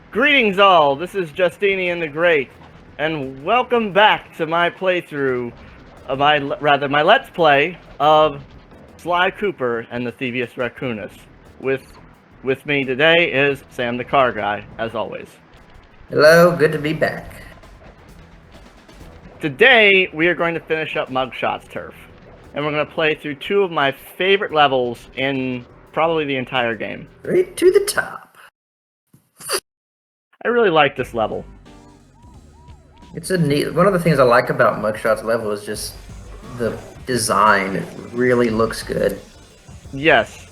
Greetings all, this is Justinian the Great, and welcome back to my playthrough, my Let's Play of Sly Cooper and the Thievius Raccoonus. With me today is Sam the Car Guy, as always. Hello, good to be back. Today, we are going to finish up Mugshot's turf, and we're going to play through two of my favorite levels in probably the entire game. Right to the top. I really like this level. It's a neat. One of the things I like about Mugshot's level is just the design. It really looks good. Yes,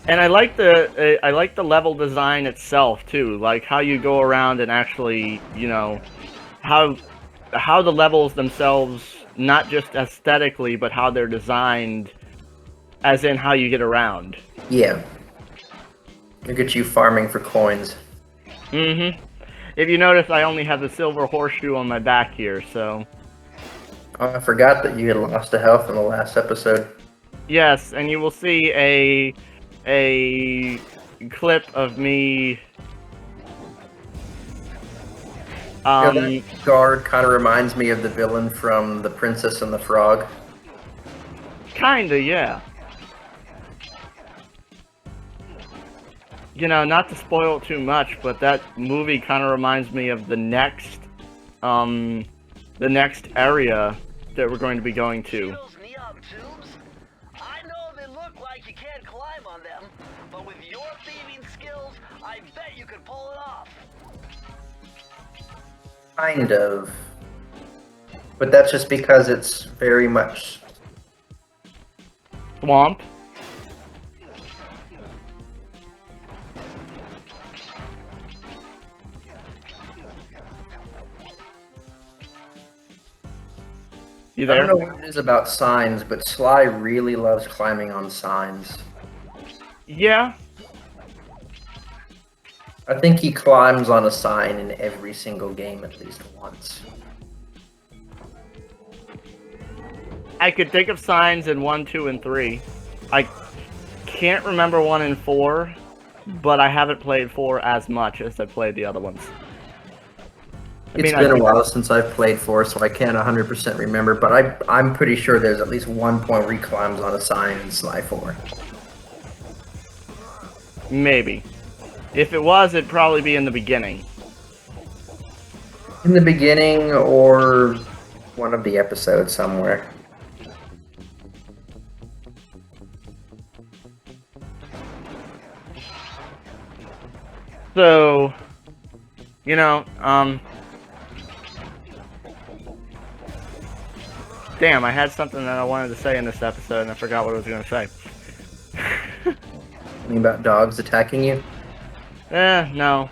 and I like the level design itself too. Like how you go around and actually, how the levels themselves, not just aesthetically, but how they're designed, as in how you get around. Yeah. Look at you farming for coins. Mm-hmm. If you notice, I only have the silver horseshoe on my back here, so... Oh, I forgot that you had lost a health in the last episode. Yes, and you will see a clip of me... That guard kind of reminds me of the villain from The Princess and the Frog. Kinda, yeah. Not to spoil it too much, but that movie kind of reminds me of the next area that we're going to be going to. Those neon tubes? I know they look like you can't climb on them, but with your thieving skills, I bet you could pull it off. Kind of. But that's just because it's very much... Swamp? You there? I don't know what it is about signs, but Sly really loves climbing on signs. Yeah. I think he climbs on a sign in every single game at least once. I could think of signs in 1, 2, and 3. I can't remember 1 and 4, but I haven't played 4 as much as I played the other ones. It's been a while since I've played 4, so I can't 100% remember, but I'm pretty sure there's at least one point where he climbs on a sign in Sly 4. Maybe. If it was, it'd probably be in the beginning. In the beginning, or one of the episodes somewhere. So, damn, I had something that I wanted to say in this episode and I forgot what I was going to say. Something about dogs attacking you? No.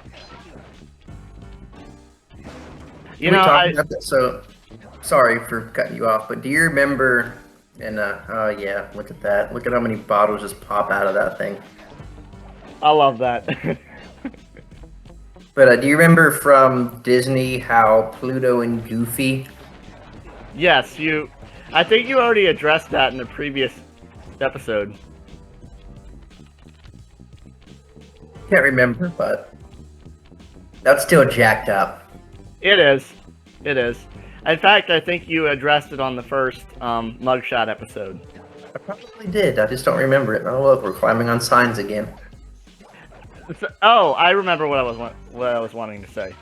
So, sorry for cutting you off, but do you remember, oh yeah, look at that. Look at how many bottles just pop out of that thing. I love that. But do you remember from Disney how Pluto and Goofy... Yes, I think you already addressed that in the previous episode. Can't remember, but that's still jacked up. It is. It is. In fact, I think you addressed it on the first Mugshot episode. I probably did. I just don't remember it. Oh look, we're climbing on signs again. Oh, I remember what I was wanting to say.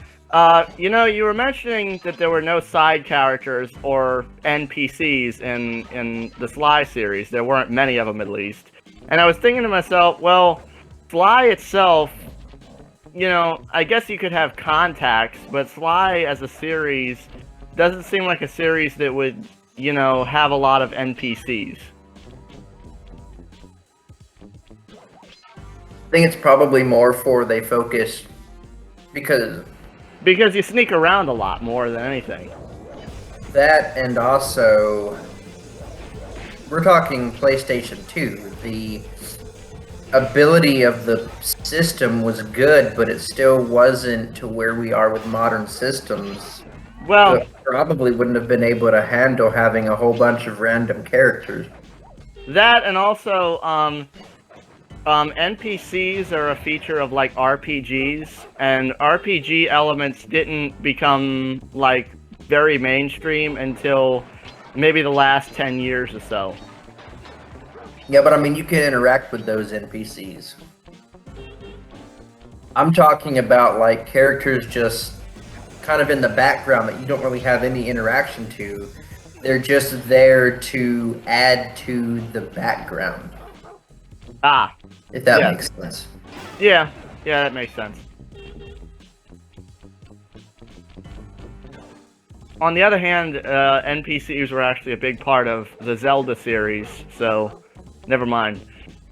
You were mentioning that there were no side characters or NPCs in the Sly series. There weren't many of them, at least. And I was thinking to myself, well, Sly itself, I guess you could have contacts, but Sly as a series doesn't seem like a series that would, have a lot of NPCs. I think it's probably more for they focus because you sneak around a lot more than anything. That, and also we're talking PlayStation 2. The ability of the system was good, but it still wasn't to where we are with modern systems. Well, so it probably wouldn't have been able to handle having a whole bunch of random characters. That, and also NPCs are a feature of like RPGs, and RPG elements didn't become like very mainstream until maybe the last 10 years or so. Yeah, but I mean, you can interact with those NPCs. I'm talking about like characters just kind of in the background that you don't really have any interaction to. They're just there to add to the background. Ah, If that yeah. makes sense. Yeah, that makes sense. On the other hand, NPCs were actually a big part of the Zelda series, so never mind.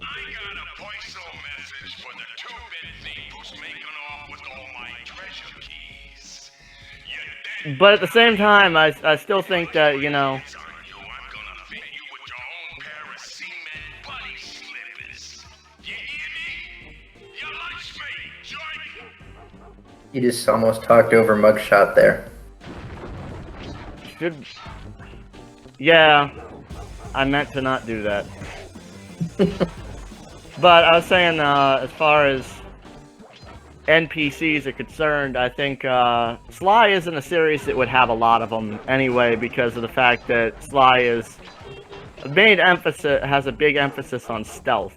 I got a voice-over message for the two-bit thief who's making off with all my treasure keys. You dead? But at the same time, I still think that, you know... I'm gonna fit you with your own pair of cement buddy slippers. You hear me? Your lunchmate, joint. You just almost talked over Mugshot there. Should... Yeah, I meant to not do that. But I was saying, as far as NPCs are concerned, I think Sly isn't a series that would have a lot of them anyway, because of the fact that Sly has a big emphasis on stealth.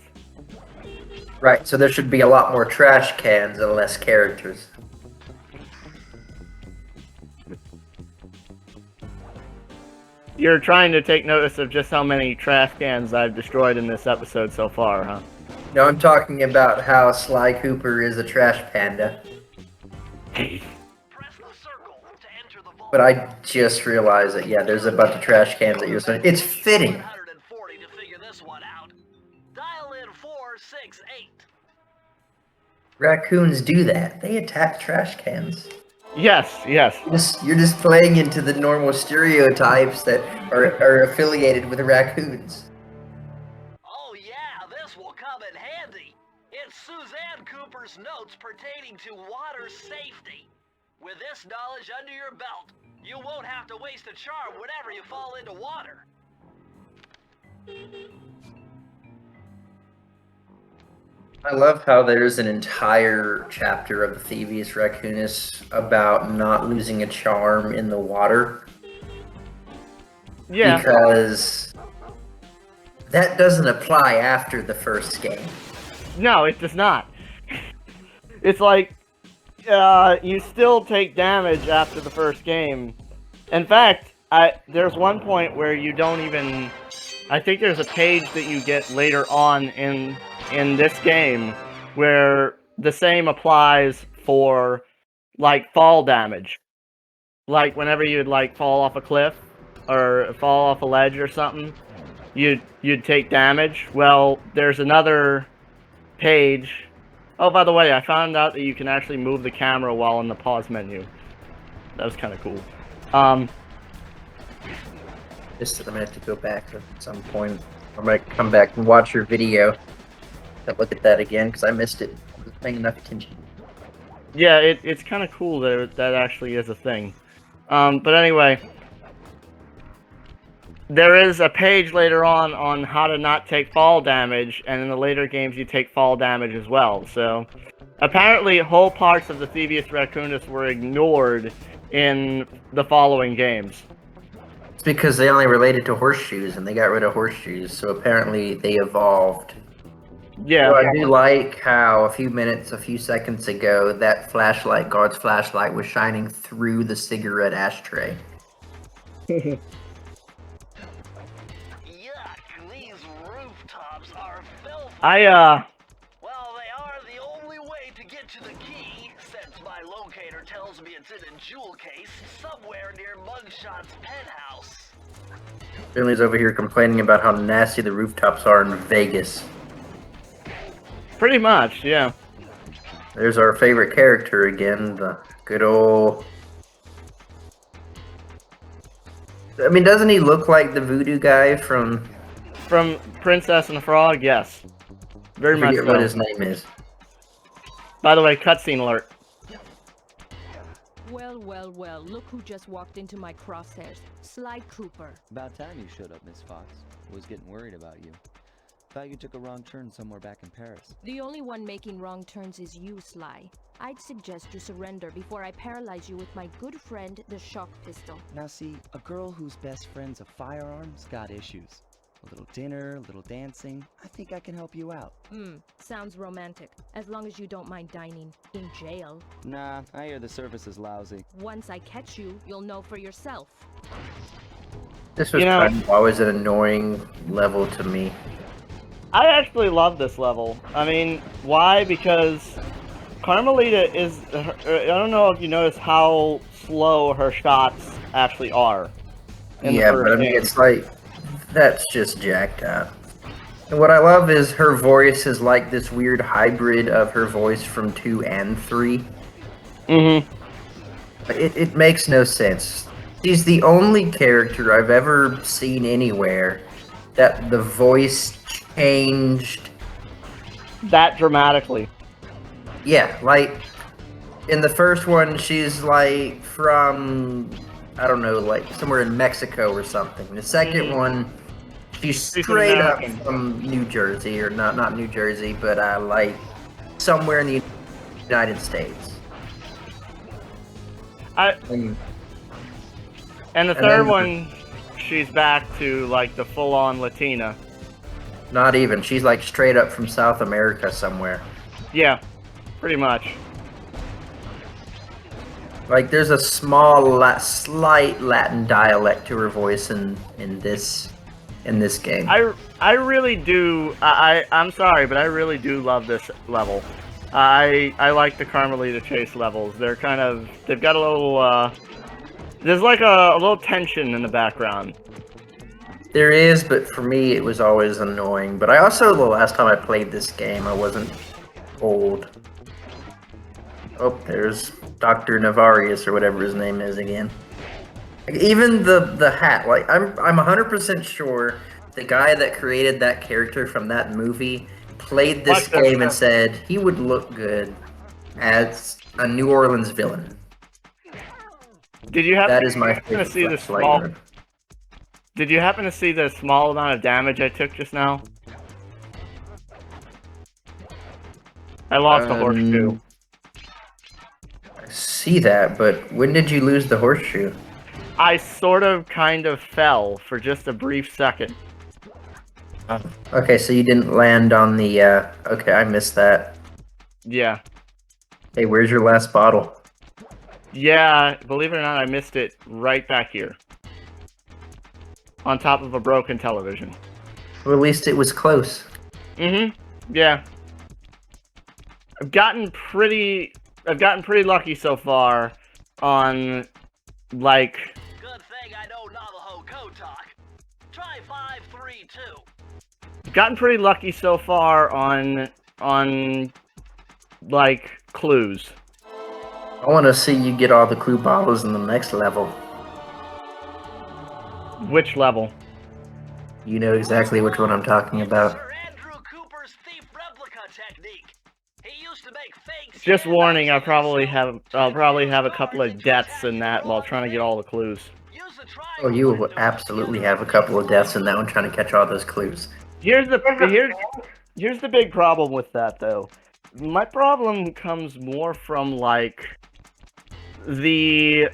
Right, so there should be a lot more trash cans and less characters. You're trying to take notice of just how many trash cans I've destroyed in this episode so far, huh? No, I'm talking about how Sly Cooper is a trash panda. Press the circle to enter the vault. But I just realized that, yeah, there's a bunch of trash cans that you're saying. It's fitting. 140 to figure this one out. Dial in 468. Raccoons do that. They attack trash cans. Yes. You're just playing into the normal stereotypes that are affiliated with raccoons. Oh yeah, this will come in handy. It's Suzanne Cooper's notes pertaining to water safety. With this knowledge under your belt, you won't have to waste a charm whenever you fall into water. I love how there's an entire chapter of the Thievius Raccoonus about not losing a charm in the water. Yeah. Because that doesn't apply after the first game. No, it does not. It's like, you still take damage after the first game. In fact, there's one point where you don't even... I think there's a page that you get later on in this game where the same applies for, like, fall damage. Like, whenever you'd, like, fall off a cliff or fall off a ledge or something, you'd take damage. Well, there's another page... Oh, by the way, I found out that you can actually move the camera while in the pause menu. That was kind of cool. Just that I'm going to have to go back at some point. I'm going to come back and watch your video. Look at that again, because I missed it. I wasn't paying enough attention. Yeah, it's kind of cool that that actually is a thing. But anyway, there is a page later on how to not take fall damage, and in the later games you take fall damage as well. So, apparently whole parts of the Thievius Raccoonus were ignored in the following games. It's because they only related to horseshoes, and they got rid of horseshoes, so apparently they evolved. Yeah. So I do like how a few seconds ago, that guard's flashlight was shining through the cigarette ashtray. Yuck, these rooftops are filthy. Well, they are the only way to get to the key, since my locator tells me it's in a jewel case somewhere near Mugshot's penthouse. Finley's over here complaining about how nasty the rooftops are in Vegas. Pretty much, yeah. There's our favorite character again, the good old... I mean, doesn't he look like the voodoo guy from... From Princess and the Frog, yes. Very I much forget so. what his name is. By the way, cutscene alert. Well, look who just walked into my crosshairs. Sly Cooper. About time you showed up, Miss Fox. I was getting worried about you. Thought you took a wrong turn somewhere back in Paris. The only one making wrong turns is you, Sly. I'd suggest you surrender before I paralyze you with my good friend, the shock pistol. Now see, a girl whose best friend's a firearm's got issues. A little dinner, a little dancing. I think I can help you out. Sounds romantic. As long as you don't mind dining in jail. Nah, I hear the service is lousy. Once I catch you, you'll know for yourself. This was kind of always an annoying level to me. I actually love this level. I mean, why? Because Carmelita is... I don't know if you notice how slow her shots actually are. Yeah, but I mean, it's like... That's just jacked up. And what I love is her voice is like this weird hybrid of her voice from 2 and 3. It makes no sense. She's the only character I've ever seen anywhere that the voice changed that dramatically. Yeah, like in the first one, she's like from, I don't know, like somewhere in Mexico or something. The second one, she's straight up from New Jersey, or not New Jersey, but like somewhere in the United States. And the third one, she's back to like the full-on Latina. Not even. She's like straight up from South America somewhere. Yeah, pretty much. Like there's a small, slight Latin dialect to her voice in this game. I really do. I'm sorry, but I really do love this level. I like the Carmelita chase levels. They're kind of, they've got a little there's like a little tension in the background. There is, but for me it was always annoying. But I also, the last time I played this game, I wasn't old. Oh, there's Dr. Navarius or whatever his name is again. Like, even the hat, like I'm 100% sure the guy that created that character from that movie played this game and said he would look good as a New Orleans villain. Did you happen to see the small? Did you happen to see the small amount of damage I took just now? I lost the horseshoe. I see that, but when did you lose the horseshoe? I sort of kind of fell for just a brief second. Okay, so you didn't land on the, okay, I missed that. Yeah. Hey, where's your last bottle? Yeah, believe it or not, I missed it right back here. On top of a broken television. Well, at least it was close. Yeah. I've gotten pretty lucky so far on, like... Good thing I know Navajo code talk. Try 532. I've gotten pretty lucky so far on like, clues. I want to see you get all the clue bottles in the next level. Which level? You know exactly which one I'm talking about. Sir Andrew Cooper's thief replica technique. He used to make fake. Just warning, I'll probably have a couple of deaths in that while trying to get all the clues. Oh, you will absolutely have a couple of deaths in that one trying to catch all those clues. Here's the big problem with that, though. My problem comes more from like the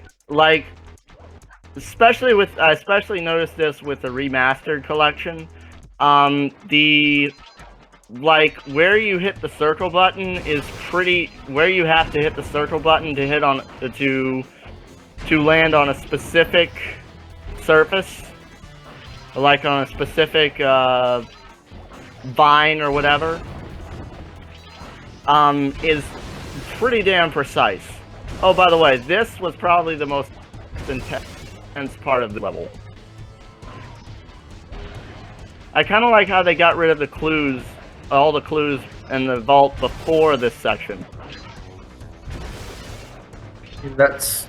especially I especially noticed this with the remastered collection. The like where you hit the circle button is pretty where you have to hit the circle button to hit on to land on a specific surface, like on a specific vine or whatever, is pretty damn precise. Oh, by the way, this was probably the most intense part of the level. I kind of like how they got rid of the clues, all the clues in the vault before this section. That's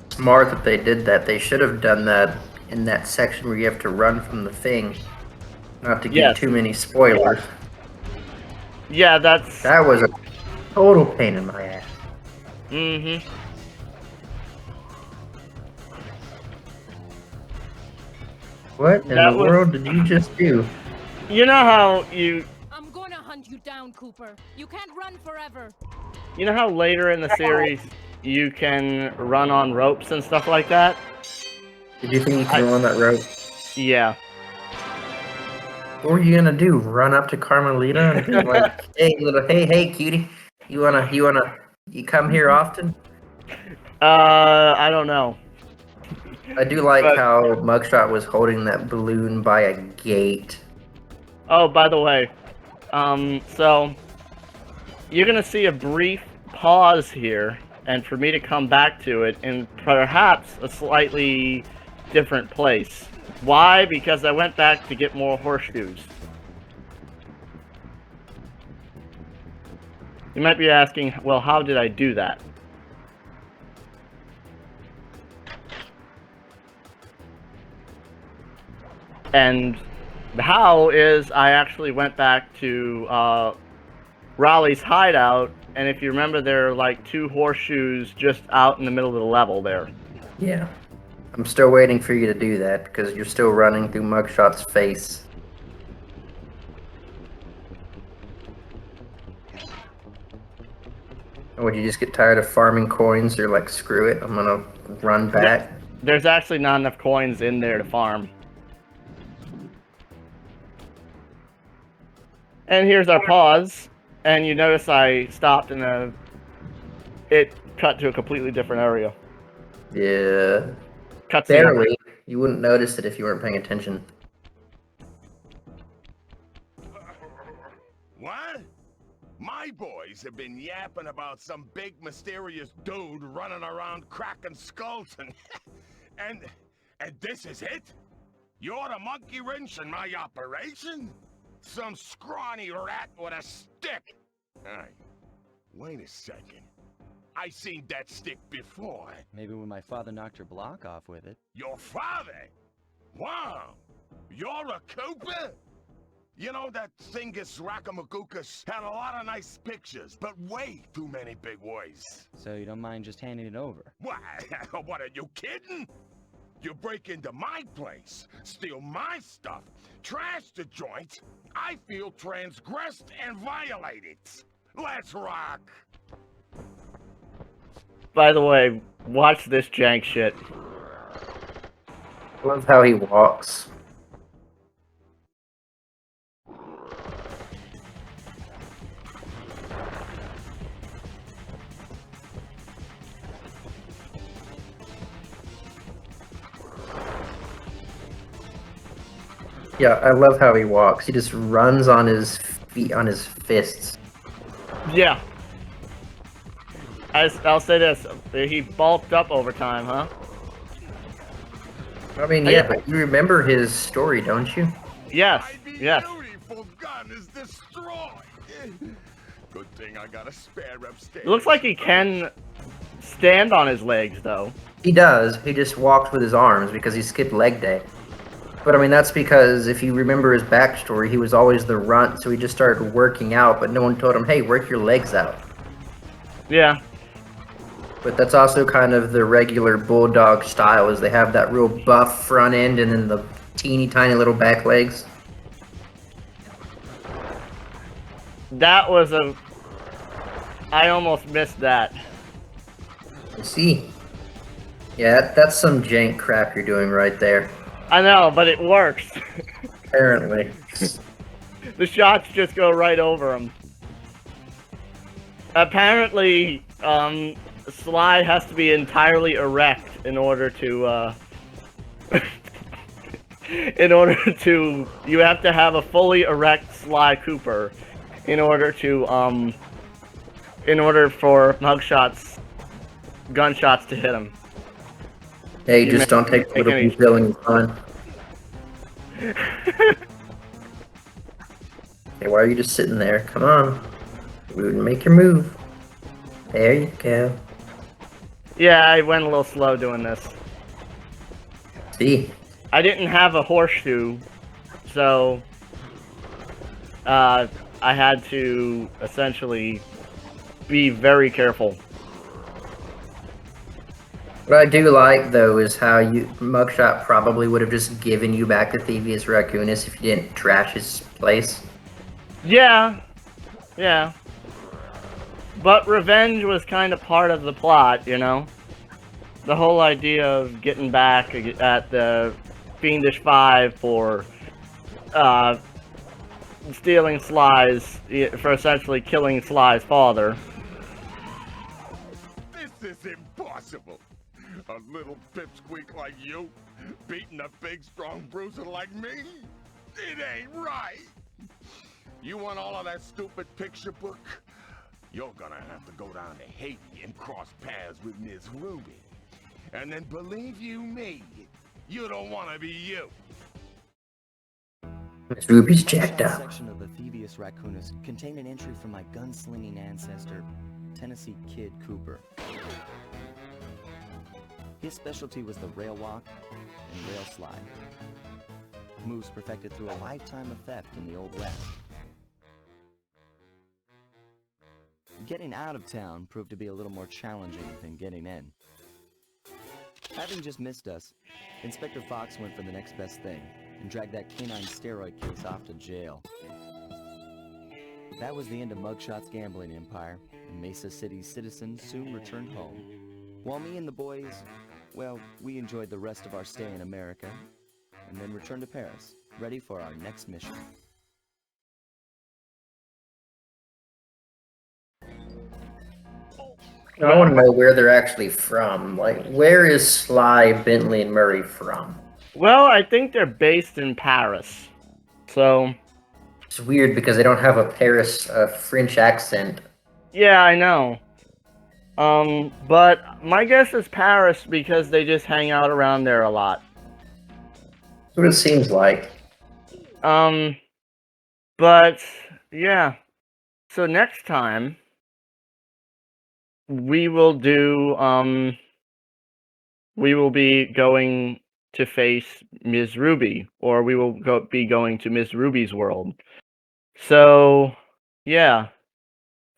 smart that they did that. They should have done that in that section where you have to run from the thing. Not to give too many spoilers. Yeah, that was a total pain in my ass. What in the world did you just do? You know how I'm gonna hunt you down, Cooper. You can't run forever. you know how later in the series you can run on ropes and stuff like that? Did you think you could run that rope? Yeah. What were you gonna do? Run up to Carmelita and be like, hey, cutie, you come here often? I don't know. I do like But- how Mugshot was holding that balloon by a gate. Oh, by the way, so you're gonna see a brief pause here, and for me to come back to it in perhaps a slightly different place. Why? Because I went back to get more horseshoes. You might be asking, well, how did I do that? And the how is I actually went back to Raleigh's hideout, and if you remember, there are like 2 horseshoes just out in the middle of the level there. Yeah. I'm still waiting for you to do that because you're still running through Mugshot's face. Or would you just get tired of farming coins? You're like, screw it, I'm gonna run back. There's actually not enough coins in there to farm. And here's our pause, and you notice I stopped and it cut to a completely different area. Yeah. Cutscene. Barely. You wouldn't notice it if you weren't paying attention. What? My boys have been yapping about some big mysterious dude running around cracking skulls and this is it? You're the monkey wrench in my operation? Some scrawny rat with a stick. Hey, wait a second. I seen that stick before. Maybe when my father knocked your block off with it. Your father? Wow. You're a Cooper? You know, that Thievius Raccoonus had a lot of nice pictures, but way too many big words. So you don't mind just handing it over? What? What, are you kidding? You break into my place, steal my stuff, trash the joint. I feel transgressed and violated. Let's rock. By the way, watch this jank shit. I love how he walks. Yeah, I love how he walks. He just runs on his feet, on his fists. Yeah. I'll say this, he bulked up over time, huh? I mean, yeah, but you remember his story, don't you? Yes, My yes. beautiful gun is destroyed. Good thing I got a spare upstairs. It looks like he can stand on his legs, though. He does. He just walked with his arms because he skipped leg day. But I mean, that's because if you remember his backstory, he was always the runt, so he just started working out, but no one told him, hey, work your legs out. Yeah. But that's also kind of the regular bulldog style, is they have that real buff front end and then the teeny tiny little back legs. That was I almost missed that. You see? Yeah, that's some jank crap you're doing right there. I know, but it works. Apparently. The shots just go right over him. Apparently, Sly has to be entirely erect in order to, you have to have a fully erect Sly Cooper in order for Mugshot's gunshots to hit him. Hey, just don't take the little feeling fun. Hey, why are you just sitting there? Come on. Make your move. There you go. Yeah, I went a little slow doing this. See? I didn't have a horseshoe, so I had to essentially be very careful. What I do like though is how Mugshot probably would have just given you back to Thievius Raccoonus if you didn't trash his place. Yeah, yeah. But revenge was kind of part of the plot, you know? The whole idea of getting back at the Fiendish Five for stealing Sly's, for essentially killing Sly's father. This is impossible. A little pipsqueak like you beating a big, strong bruiser like me? It ain't right. You want all of that stupid picture book? You're gonna have to go down to Haiti and cross paths with Miss Ruby. And then believe you me, you don't want to be you. Miss Ruby's The jacked Mugshot up. section of the Thievius Raccoonus contained an entry from my gunslinging ancestor, Tennessee Kid Cooper. His specialty was the rail walk and rail slide. Moves perfected through a lifetime of theft in the Old West. Getting out of town proved to be a little more challenging than getting in. Having just missed us, Inspector Fox went for the next best thing and dragged that canine steroid case off to jail. That was the end of Mugshot's gambling empire, and Mesa City's citizens soon returned home. While me and the boys, well, we enjoyed the rest of our stay in America, and then returned to Paris, ready for our next mission. I want to know where they're actually from. Like, where is Sly, Bentley, and Murray from? Well, I think they're based in Paris. So, It's weird because they don't have a Paris French accent. yeah, I know. But my guess is Paris because they just hang out around there a lot. That's what it seems like. But, yeah. So next time, we will be going to face Ms. Ruby, or we will be going to Ms. Ruby's world. So, yeah,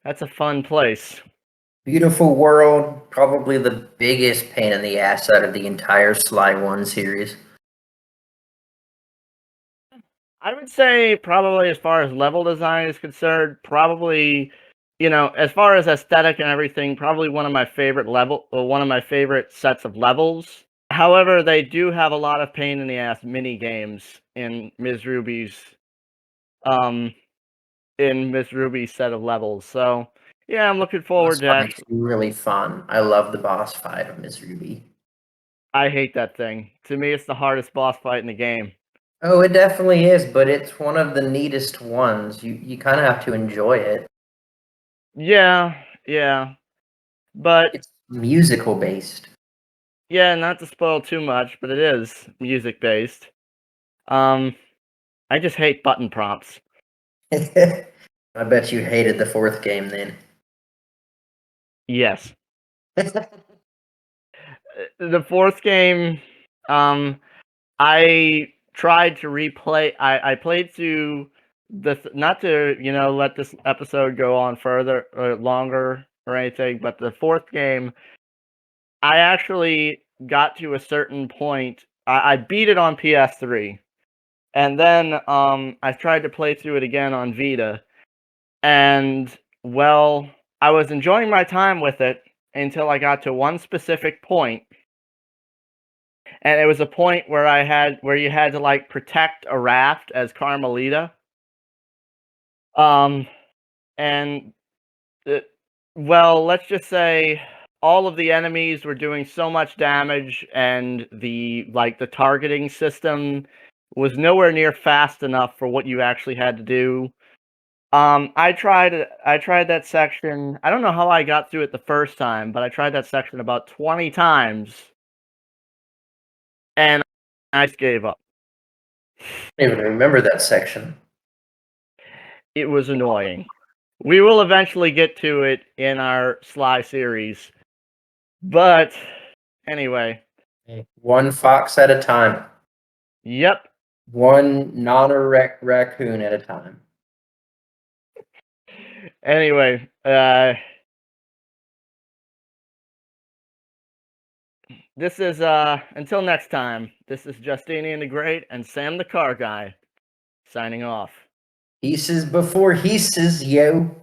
that's a fun place. Beautiful world, probably the biggest pain in the ass out of the entire Sly 1 series. I would say probably as far as level design is concerned, probably, as far as aesthetic and everything, probably one of my favorite sets of levels. However, they do have a lot of pain in the ass mini games in Ms. Ruby's set of levels. So yeah, I'm looking forward Boss to fight's actually. really fun. I love the boss fight of Miss Ruby. I hate that thing. To me, it's the hardest boss fight in the game. Oh, it definitely is, but it's one of the neatest ones. You kind of have to enjoy it. Yeah, but It's musical based. yeah, not to spoil too much, but it is music based. I just hate button prompts. I bet you hated the fourth game then. Yes. The fourth game, I tried to replay. I played through not to let this episode go on further or longer or anything, but the fourth game, I actually got to a certain point. I beat it on PS3, and then I tried to play through it again on Vita, and well, I was enjoying my time with it until I got to one specific point. And it was a point where you had to like protect a raft as Carmelita. And well, let's just say all of the enemies were doing so much damage, and the targeting system was nowhere near fast enough for what you actually had to do. I tried that section. I don't know how I got through it the first time, but I tried that section about 20 times, and I just gave up. I don't even remember that section. It was annoying. We will eventually get to it in our Sly series. But anyway. One fox at a time. Yep. One non-erect raccoon at a time. Anyway, this is until next time. This is Justinian the Great and Sam the Car Guy signing off. He says before he says yo.